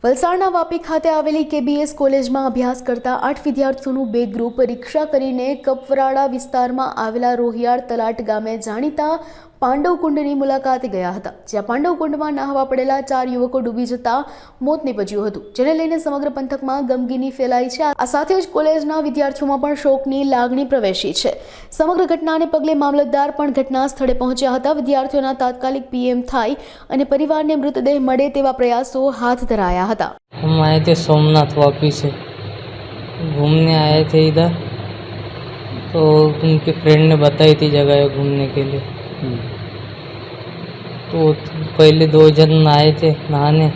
વલસાડના વાપી ખાતે આવેલી KBS કોલેજમાં અભ્યાસ કરતા 8 વિદ્યાર્થીઓનું બે ગ્રુપ રિક્ષા કરીને કપરાડા વિસ્તારમાં આવેલા રોહિયાળ તલાટ ગામે જાણીતા પાંડવ કુંડની મુલાકાતે ગયા હતા, જ્યાં પાંડવ કુંડમાં નહાવા પડેલા 4 યુવકો ડૂબી જતા મોત નીપજ્યું હતું, જેને લઈને સમગ્ર પંથકમાં ગમગીની ફેલાઈ છે। આ સાથે જ કોલેજના વિદ્યાર્થીઓમાં પણ શોકની લાગણી પ્રવેશી છે। સમગ્ર ઘટનાને પગલે મામલતદાર પણ ઘટના સ્થળે પહોંચ્યા હતા। વિદ્યાર્થીઓના તાત્કાલિક PM થાય અને પરિવારને મૃતદેહ મળે તેવા પ્રયાસો હાથ ધરાયા હતા। हम आए थे सोमनाथ वापी से घूमने आए थे इधर, तो उनके फ्रेंड ने बताई थी जगह घूमने के लिए। तो पहले 2 जन आए थे नहाने,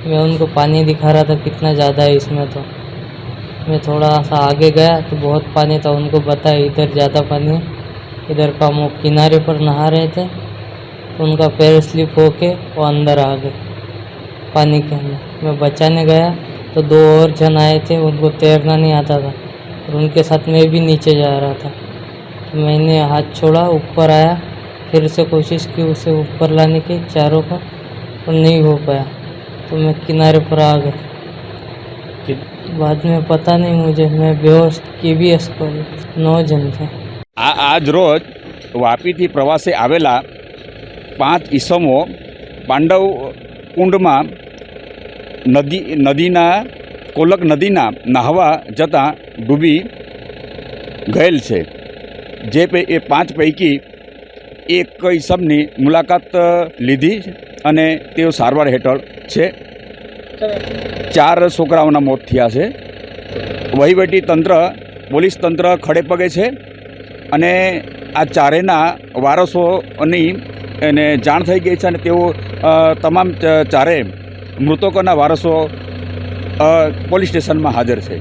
मैं उनको पानी दिखा रहा था कितना ज़्यादा है इसमें। तो मैं थोड़ा सा आगे गया तो बहुत पानी था, उनको बताया इधर ज़्यादा पानी है। इधर का वो किनारे पर नहा रहे थे तो उनका पैर स्लिप होके वो अंदर आ गए पानी के अंदर। मैं बचाने गया तो 2 और जन आए थे, उनको तैरना नहीं आता था और उनके साथ मैं भी नीचे जा रहा था। तो मैंने हाथ छोड़ा, ऊपर आया, फिर से कोशिश की उसे ऊपर लाने की चारों को, पर नहीं हो पाया। तो मैं किनारे पर आ गया। बाद में पता नहीं मुझे, मैं बेहोश KBS कॉलेज 9 जन थे। આજ રોજ વાપીથી પ્રવાસે આવેલા 5 ઈસમો પાંડવ કુંડમાં નદીના કોલક નદીના નહાવા જતાં ડૂબી ગયેલ છે। એ 5 પૈકી એક ઈસમની મુલાકાત લીધી અને તેઓ સારવાર હેઠળ છે। 4 છોકરાઓના મોત થયા છે। વહીવટી તંત્ર, પોલીસ તંત્ર ખડે પગે છે અને આ ચારેના વારસોની એને જાણ થઈ ગઈ છે અને તેઓ તમામ ચારે મૃતકોના વારસો પોલીસ સ્ટેશનમાં હાજર છે।